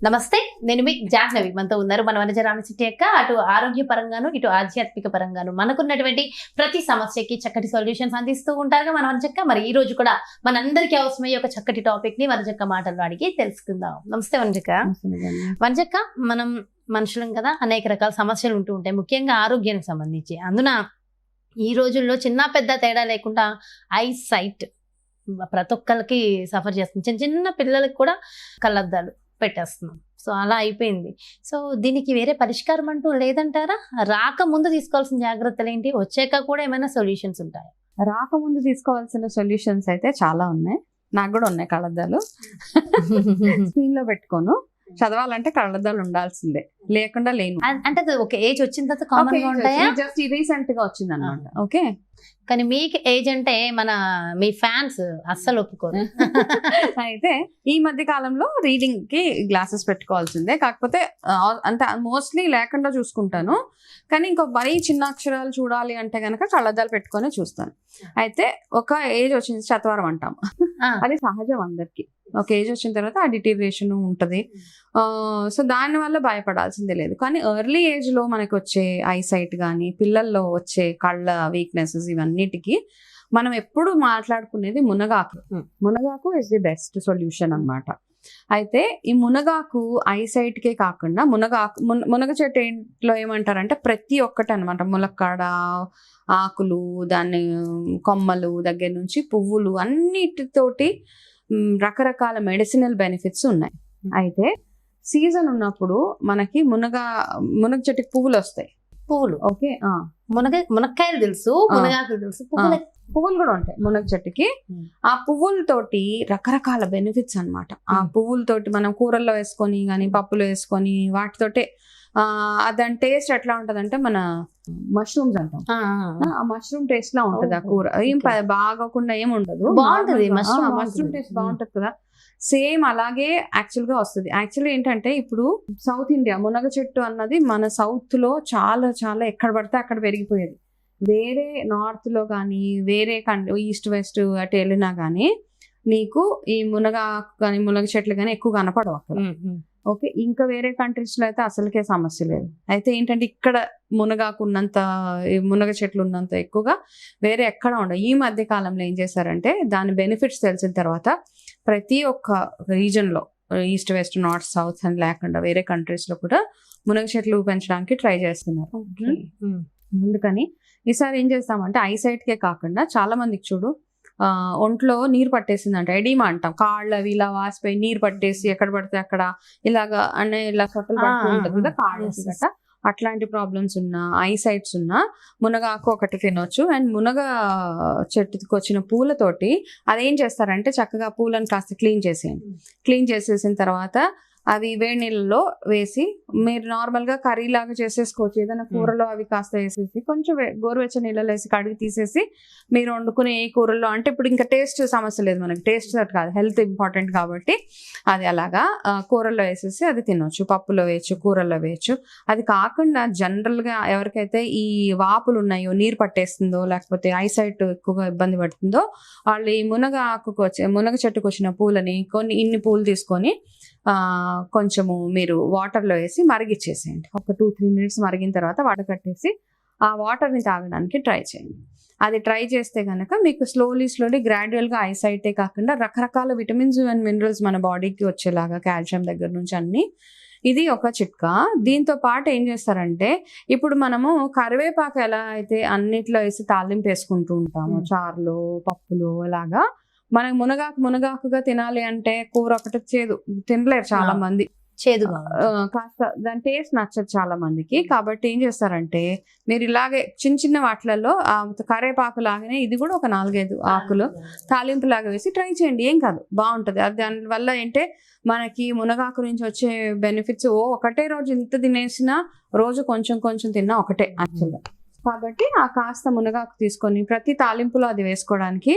నమస్తే, నేను మీ జాహ్నవి. మనతో ఉన్నారు మన వనజ రామశెట్టి అక్క. అటు ఆరోగ్య పరంగాను, ఇటు ఆధ్యాత్మిక పరంగాను మనకున్నటువంటి ప్రతి సమస్యకి చక్కటి సొల్యూషన్స్ అందిస్తూ ఉంటారుగా మన వనజక్క. మరి ఈ రోజు కూడా మనందరికీ అవసరమయ్యే ఒక చక్కటి టాపిక్ ని వనజక్క మాటల్లో అడిగి తెలుసుకుందాం. నమస్తే వనజక్క. వనజక్క, మనం మనుషులం కదా, అనేక రకాల సమస్యలు ఉంటూ ఉంటాయి, ముఖ్యంగా ఆరోగ్యానికి సంబంధించి. అందున ఈ రోజుల్లో చిన్న పెద్ద తేడా లేకుండా ఐ సైట్ ప్రతి ఒక్కరికి సఫర్ చేస్తుంది. చిన్న చిన్న పిల్లలకి కూడా కళ్ళద్దాలు పెట్టేస్తున్నాం. సో అలా అయిపోయింది. సో దీనికి వేరే పరిష్కారం అంటూ లేదంటారా? రాకముందు తీసుకోవాల్సిన జాగ్రత్తలు ఏంటి? వచ్చాక కూడా ఏమైనా సొల్యూషన్స్ ఉంటాయా? రాకముందు తీసుకోవాల్సిన సొల్యూషన్స్ అయితే చాలా ఉన్నాయి. నాకు కూడా ఉన్నాయి కళ్ళద్దాలు. స్క్రీన్ లో పెట్టుకోను. చదవాలంటే కళ్ళద్దాలు ఉండాల్సిందే, లేకుండా లేను. అంటే ఒక ఏజ్ వచ్చిన తర్వాత కామన్ గా ఉంటాయా? జస్ట్ రీసెంట్ గా వచ్చింది అనమాట. ఓకే, కానీ మీకు ఏజ్ అంటే మీ ఫ్యాన్స్ అస్సలు ఒప్పుకోరు. అయితే ఈ మధ్య కాలంలో రీడింగ్ కి గ్లాసెస్ పెట్టుకోవాల్సిందే. కాకపోతే అంటే మోస్ట్లీ లేకుండా చూసుకుంటాను. కానీ ఇంకో మరీ చిన్న అక్షరాలు చూడాలి అంటే కనుక కళ్ళద్దాలు పెట్టుకొని చూస్తాను. అయితే ఒక ఏజ్ వచ్చింది, చత్వారం అంటాం, అది సహజం అందరికి. ఒక ఏజ్ వచ్చిన తర్వాత ఆ డిటీరియేషన్ ఉంటది. సో దాని వల్ల భయపడాల్సిందే లేదు. కానీ ఎర్లీ ఏజ్ లో మనకు వచ్చే ఐసైట్ కానీ, పిల్లల్లో వచ్చే కళ్ళ వీక్నెసెస్, ఇవన్నిటికీ మనం ఎప్పుడు మాట్లాడుకునేది మునగాకు. మునగాకు ఇస్ ది బెస్ట్ సొల్యూషన్ అన్నమాట. అయితే ఈ మునగాకు ఐసైట్ కే కాకుండా మునగ చెట్టులో ఏమంటారంటే ప్రతి ఒక్కటి అనమాట, ములక్కాడ, ఆకులు, దాని కొమ్మలు దగ్గర నుంచి పువ్వులు అన్నిటితోటి రకరకాల మెడిసినల్ బెనిఫిట్స్ ఉన్నాయి. అయితే సీజన్ ఉన్నప్పుడు మనకి మునగ చెట్టుకి పువ్వులు వస్తాయి. పువ్వులు ఓకే, మునక్కాయలు తెలుసు, మునగాకులు తెలుసు, పువ్వులు కూడా ఉంటాయి మునగ చెట్టుకి. ఆ పువ్వులతోటి రకరకాల బెనిఫిట్స్ అన్నమాట. ఆ పువ్వులతోటి మనం కూరల్లో వేసుకొని కానీ, పప్పులో వేసుకొని, వాటితోటే దాని టేస్ట్ ఎట్లా ఉంటది అంటే మన మష్రూమ్స్ అంటాం, ఆ మష్రూమ్ టేస్ట్ లా ఉంటది. ఆ కూర ఏం బాగోకుండా ఏం ఉండదు, బాగుంటది. మష్రూమ్ టేస్ట్ బాగుంటది కదా, సేమ్ అలాగే యాక్చువల్ గా వస్తుంది. యాక్చువల్గా ఏంటంటే ఇప్పుడు సౌత్ ఇండియా మునగ చెట్టు అన్నది మన సౌత్ లో చాలా చాలా ఎక్కడ పడితే అక్కడ పెరిగిపోయేది. వేరే నార్త్ లో కానీ, వేరే ఈస్ట్ వెస్ట్ అటు వెళ్ళినా కానీ నీకు ఈ మునగ చెట్లు కానీ ఎక్కువ కనపడవు అక్కడ. ఓకే, ఇంకా వేరే కంట్రీస్ లో అయితే అసలుకే సమస్య లేదు. అయితే ఏంటంటే ఇక్కడ మునగ చెట్లు ఉన్నంత ఎక్కువగా వేరే ఎక్కడ ఉండవు. ఈ మధ్య కాలంలో ఏం చేశారంటే దాని బెనిఫిట్స్ తెలిసిన తర్వాత ప్రతి ఒక్క రీజన్ లో, ఈస్ట్ వెస్ట్ నార్త్ సౌత్ అని లేకుండా వేరే కంట్రీస్ లో కూడా మునగ చెట్లు పెంచడానికి ట్రై చేస్తున్నారు. అందుకని ఈసారి ఏం చేస్తామంటే ఐసైట్ కే కాకుండా చాలా మందికి చూడు ఒంట్లో నీరు పట్టేసిందంట, ఎడిమా అంటాం, కాళ్ళు అవి ఇలా వాసిపోయి నీరు పట్టేసి ఎక్కడ పడితే అక్కడ ఇలాగా అనే ఇలా సొట్టలు పడుతూ ఉంటుంది కదా కాళ్ళు గట్ట. అట్లాంటి ప్రాబ్లమ్స్ ఉన్నా, ఐసైట్స్ ఉన్నా మునగాకు ఒకటి తినొచ్చు. అండ్ మునగ చెట్టుకి వచ్చిన పూలతోటి అదేం చేస్తారంటే చక్కగా పూలను కాస్త క్లీన్ చేసేసిన తర్వాత అవి వేడి నీళ్ళలో వేసి, మీరు నార్మల్ గా కర్రీ లాగా చేసేసుకోవచ్చు. ఏదైనా కూరలో అవి కాస్త వేసేసి కొంచెం గోరువెచ్చని నీళ్ళలో వేసి కడిగి తీసేసి మీరు వండుకునే ఏ కూరల్లో, అంటే ఇప్పుడు ఇంకా టేస్ట్ సమస్య లేదు మనకి, టేస్ట్ కాదు, హెల్త్ ఇంపార్టెంట్ కాబట్టి అది అలాగా కూరల్లో వేసేసి అది తినొచ్చు, పప్పులో వేయచ్చు, కూరల్లో వేయచ్చు. అది కాకుండా జనరల్ గా ఎవరికైతే ఈ వాపులు ఉన్నాయో, నీరు పట్టేస్తుందో, లేకపోతే ఐసైట్ ఎక్కువగా ఇబ్బంది పడుతుందో, వాళ్ళు ఈ మునగ చెట్టుకు వచ్చిన పూలని ఇన్ని పూలు తీసుకొని కొంచెము మీరు వాటర్లో వేసి మరిగిచ్చేసేయండి. ఒక 2-3 మినిట్స్ మరిగిన తర్వాత వడకట్టేసి ఆ వాటర్ని తాగడానికి ట్రై చేయండి. అది ట్రై చేస్తే కనుక మీకు స్లోలీ గ్రాడ్యువల్గా ఐసైటే కాకుండా రకరకాల విటమిన్స్ అండ్ మినరల్స్ మన బాడీకి వచ్చేలాగా, కాల్షియం దగ్గర నుంచి అన్ని, ఇది ఒక చిట్కా. దీంతో పాటు ఏం చేస్తారంటే ఇప్పుడు మనము కరివేపాకు ఎలా అయితే అన్నిట్లో వేసి తాలింపు వేసుకుంటూ ఉంటాము, చారులో, పప్పులో, అలాగా మనకు మునగాకుగా తినాలి అంటే కూర ఒకటి చేదు తినలేరు చాలా మంది, చేదుగా కాస్త దాని టేస్ట్ నచ్చదు చాలా మందికి. కాబట్టి ఏం చేస్తారంటే మీరు ఇలాగే చిన్న వాటిలలో కరివేపాకు లాగానే ఇది కూడా ఒక 4-5 ఆకులు తాలింపు లాగా వేసి ట్రై చేయండి, ఏం కాదు, బాగుంటది. దానివల్ల ఏంటంటే మనకి మునగాకు నుంచి వచ్చే బెనిఫిట్స్ ఒకటే రోజు ఇంత తినేసినా, రోజు కొంచెం తిన్నా ఒకటే యాక్చువల్గా. కాబట్టి ఆ కాస్త మునగాకు తీసుకొని ప్రతి తాలింపులో అది వేసుకోవడానికి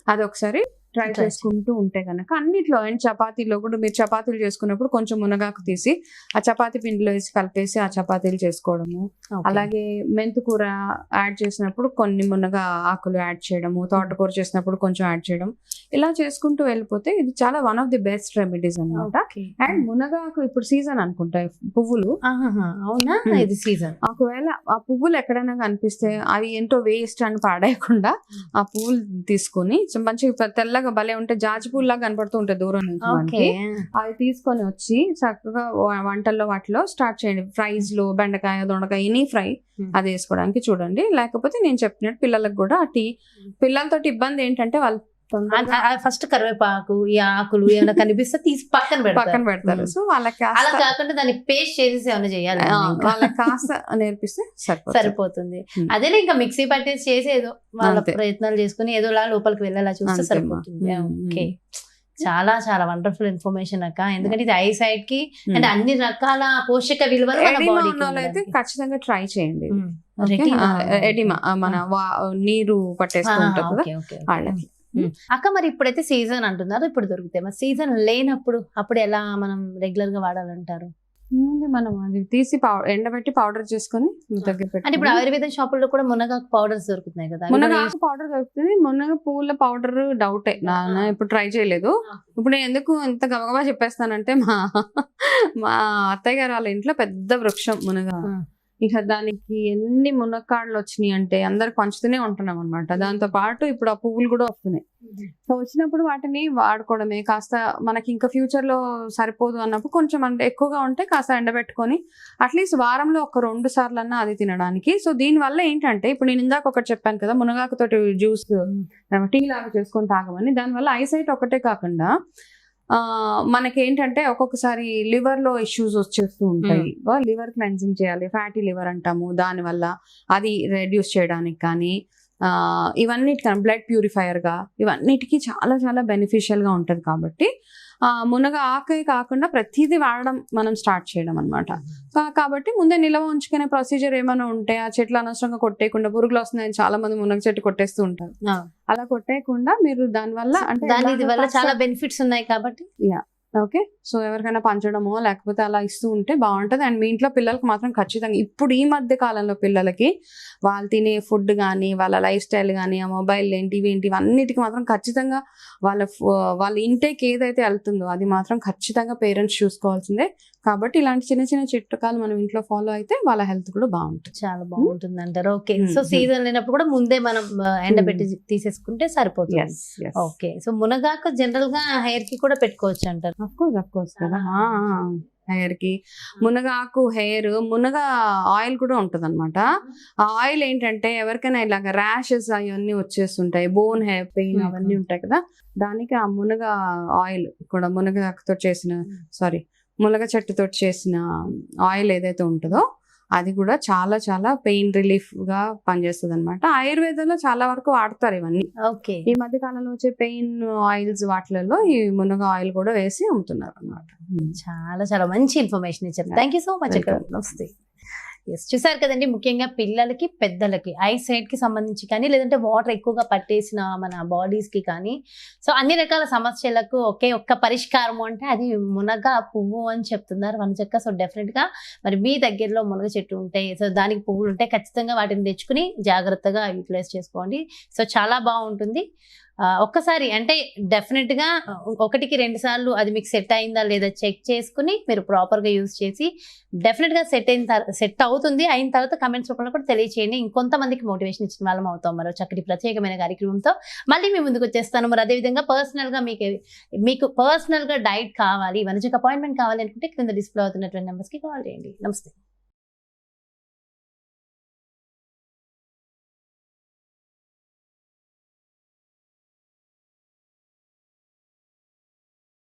అది ఒకసారి ట్రై Try చేసుకుంటూ ఉంటే కనుక అన్నిట్లో అండ్ చపాతీలో కూడా మీరు చపాతీలు చేసుకున్నప్పుడు కొంచెం మునగాకు తీసి ఆ చపాతీ పిండిలో వేసి కలిపేసి ఆ చపాతీలు చేసుకోవడము, అలాగే మెంతుకూర యాడ్ చేసినప్పుడు కొన్ని మునగ ఆకులు యాడ్ చేయడము, తోటకూర చేసినప్పుడు కొంచెం యాడ్ చేయడం, ఇలా చేసుకుంటూ వెళ్ళిపోతే ఇది చాలా one of the best remedies అన్నమాట. అండ్ మునగాకు ఇప్పుడు సీజన్ అనుకుంటా పువ్వులు. అవునా, ఇది సీజన్. ఒకవేళ ఆ పువ్వులు ఎక్కడైనా కనిపిస్తే అవి ఏంటో వేస్ట్ అని పాడేయకుండా ఆ పువ్వులు తీసుకొని మంచిగా తెల్లగా భలే ఉంటే జాజి పువ్వులాగా కనపడుతూ ఉంటాయి దూరం నుంచి మనకి. అవి తీసుకొని వచ్చి చక్కగా వంటల్లో వాటిలో స్టార్ట్ చేయండి. ఫ్రైస్ లో బెండకాయ, దొండకాయ, ఎనీ ఫ్రై అది వేసుకోవడానికి చూడండి. లేకపోతే నేను చెప్పినట్టు పిల్లలకు కూడా పిల్లలతో ఇబ్బంది ఏంటంటే వాళ్ళు ఫస్ట్ కరివేపాకు ఈ ఆకులు ఏమైనా కనిపిస్తే తీసి పక్కన పెడతారు. సో వాళ్ళకి అలా కాకుండా దాన్ని పేస్ట్ చేసేసి ఏమైనా చేయాలి, వాళ్ళకి కాస్త నేర్పిస్తే సరిపోతుంది. అదే ఇంకా మిక్సీ పట్టేసి చేసి ఏదో వాళ్ళ ప్రయత్నాలు చేసుకుని ఏదోలా లోపలికి వెళ్ళేలా చూస్తే సరిపోతుంది. ఓకే, చాలా చాలా వండర్ఫుల్ ఇన్ఫర్మేషన్ అక్క. ఎందుకంటే ఇది ఐ సైట్ కి అంటే అన్ని రకాల పోషక విలువలు అయితే ఖచ్చితంగా ట్రై చేయండి. ఎడిమా మన నీరు పట్టేస్తూ ఉంటుంది కదా వాళ్ళకి. అక్క మరి ఇప్పుడైతే సీజన్ అంటున్నారు, ఇప్పుడు దొరుకుతాయి. మరి సీజన్ లేనప్పుడు అప్పుడు ఎలా మనం రెగ్యులర్ గా వాడాలంటారు? మనం అది తీసి ఎండబెట్టి పౌడర్ చేసుకొని దగ్గర పెట్టి. అంటే ఇప్పుడు ఆయుర్వేద షాపుల్లో కూడా మునగాకు పౌడర్స్ దొరుకుతున్నాయి కదా. మునగాకు పౌడర్ దొరుకుతుంది. మునగ పువ్వుల పౌడర్ డౌటే, ఇప్పుడు ట్రై చేయలేదు. ఇప్పుడు నేను ఎందుకు ఇంత గబగబా చెప్పేస్తానంటే మా అత్తయ్య గారు వాళ్ళ ఇంట్లో పెద్ద వృక్షం మునగ. ఇక దానికి ఎన్ని మునక్కాడలు వచ్చినాయి అంటే అందరు పంచుతూనే ఉంటున్నాం అనమాట. దాంతో పాటు ఇప్పుడు ఆ పువ్వులు కూడా వస్తున్నాయి. సో వచ్చినప్పుడు వాటిని వాడుకోవడమే. కాస్త మనకి ఇంకా ఫ్యూచర్ లో సరిపోదు అన్నప్పుడు కొంచెం అంటే ఎక్కువగా ఉంటే కాస్త ఎండబెట్టుకొని అట్లీస్ట్ వారంలో ఒక 2 సార్లు అన్నా అది తినడానికి. సో దీని వల్ల ఏంటంటే ఇప్పుడు నేను ఇందాక ఒకటి చెప్పాను కదా, మునగాకుతోటి జ్యూస్ టీ లాగా చేసుకొని తాగమని. దానివల్ల ఐసైట్ ఒకటే కాకుండా మనకేంటంటే ఒక్కొక్కసారి లివర్ లో ఇష్యూస్ వచ్చేస్తూ ఉంటాయి. లివర్ క్లెన్జింగ్ చేయాలి, ఫ్యాటీ లివర్ అంటాము, దానివల్ల అది రెడ్యూస్ చేయడానికి కానీ ఇవన్నిటికీ బ్లడ్ ప్యూరిఫైయర్ గా ఇవన్నిటికీ చాలా చాలా బెనిఫిషియల్ గా ఉంటది. కాబట్టి మునగ ఆకే కాకుండా ప్రతిదీ వాడడం మనం స్టార్ట్ చేయడం అనమాట. కాబట్టి ముందే నిల్వ ఉంచుకునే ప్రొసీజర్ ఏమైనా ఉంటే ఆ చెట్లు అనవసరంగా కొట్టేయకుండా, పురుగులు వస్తున్నాయని చాలా మంది మునగ చెట్టు కొట్టేస్తూ ఉంటారు. అలా కొట్టేయకుండా మీరు దానివల్ల అంటే చాలా బెనిఫిట్స్ ఉన్నాయి కాబట్టి ఓకే. సో ఎవరికైనా పంచడమో లేకపోతే అలా ఇస్తూ ఉంటే బాగుంటుంది. అండ్ మీ ఇంట్లో పిల్లలకి మాత్రం ఖచ్చితంగా ఇప్పుడు ఈ మధ్య కాలంలో పిల్లలకి వాళ్ళు తినే ఫుడ్ కానీ వాళ్ళ లైఫ్ స్టైల్ కానీ ఆ మొబైల్ ఏంటి ఇవన్నిటికి మాత్రం ఖచ్చితంగా వాళ్ళ ఇంటేక్ ఏదైతే వెళ్తుందో అది మాత్రం ఖచ్చితంగా పేరెంట్స్ చూసుకోవాల్సిందే. కాబట్టి ఇలాంటి చిన్న చిన్న చిట్కాలు మనం ఇంట్లో ఫాలో అయితే వాళ్ళ హెల్త్ కూడా బాగుంటుంది, చాలా బాగుంటుంది అంటారు. ఓకే, సో సీజన్ లేనప్పుడు కూడా ముందే మనం ఎండబెట్టి తీసేసుకుంటే సరిపోతుంది. ఓకే, సో మునగాకు జనరల్ గా హెయిర్ కి కూడా పెట్టుకోవచ్చు అంటారు. అఫ్ కోర్స్ కదా, హెయిర్ కి మునగాకు మునగ ఆయిల్ కూడా ఉంటది అనమాట. ఆ ఆయిల్ ఏంటంటే ఎవరికైనా ఇలాగ ర్యాషెస్ అవన్నీ వచ్చేస్తుంటాయి, బోన్ హెయిర్ పెయిన్ అవన్నీ ఉంటాయి కదా, దానికి ఆ మునగ ఆయిల్ కూడా మునగతో చేసిన మునగ చెట్టుతో చేసిన ఆయిల్ ఏదైతే ఉంటుందో అది కూడా చాలా చాలా పెయిన్ రిలీఫ్ గా పనిచేస్తుంది అనమాట. ఆయుర్వేదంలో చాలా వరకు వాడతారు ఇవన్నీ. ఓకే, ఈ మధ్య కాలంలో వచ్చే పెయిన్ ఆయిల్స్ వాటిలలో ఈ మునగ ఆయిల్ కూడా వేసి అమ్ముతున్నారు అనమాట. చాలా చాలా మంచి ఇన్ఫర్మేషన్ ఇచ్చారు. Thank you so much. నమస్తే. చూసారు కదండి, ముఖ్యంగా పిల్లలకి పెద్దలకి ఐ సైట్ కి సంబంధించి కానీ లేదంటే వాటర్ ఎక్కువగా పట్టేసిన మన బాడీస్ కి కానీ సో అన్ని రకాల సమస్యలకు ఒక్క పరిష్కారం అంటే అది మునగ పువ్వు అని చెప్తున్నారు వనచక్క. సో డెఫినెట్ గా మరి మీ దగ్గరలో మునగ చెట్టు ఉంటాయి, సో దానికి పువ్వులు ఉంటాయి, ఖచ్చితంగా వాటిని తెచ్చుకుని జాగ్రత్తగా యూటిలైజ్ చేసుకోండి. సో చాలా బాగుంటుంది. ఒక్కసారి అంటే డెఫినెట్ గా 1కి 2 సార్లు అది మీకు సెట్ అయిందా లేదా చెక్ చేసుకుని మీరు ప్రాపర్ గా యూజ్ చేసి డెఫినెట్ గా సెట్ అవుతుంది. అయిన తర్వాత కమెంట్స్ రూపంలో కూడా తెలియచేయండి. ఇంకొంతమందికి మోటివేషన్ ఇచ్చిన వాళ్ళం అవుతాం మరో చక్కటి ప్రత్యేకమైన కార్యక్రమంతో మళ్ళీ మీ ముందుకు వచ్చేస్తాను. మరి అదేవిధంగా పర్సనల్ గా మీకు పర్సనల్ గా డైట్ కావాలి, వనజక అపాయింట్మెంట్ కావాలి అనుకుంటే కింద డిస్ప్లే అవుతున్నటువంటి నెంబర్స్ కి కాల్ చేయండి. నమస్తే.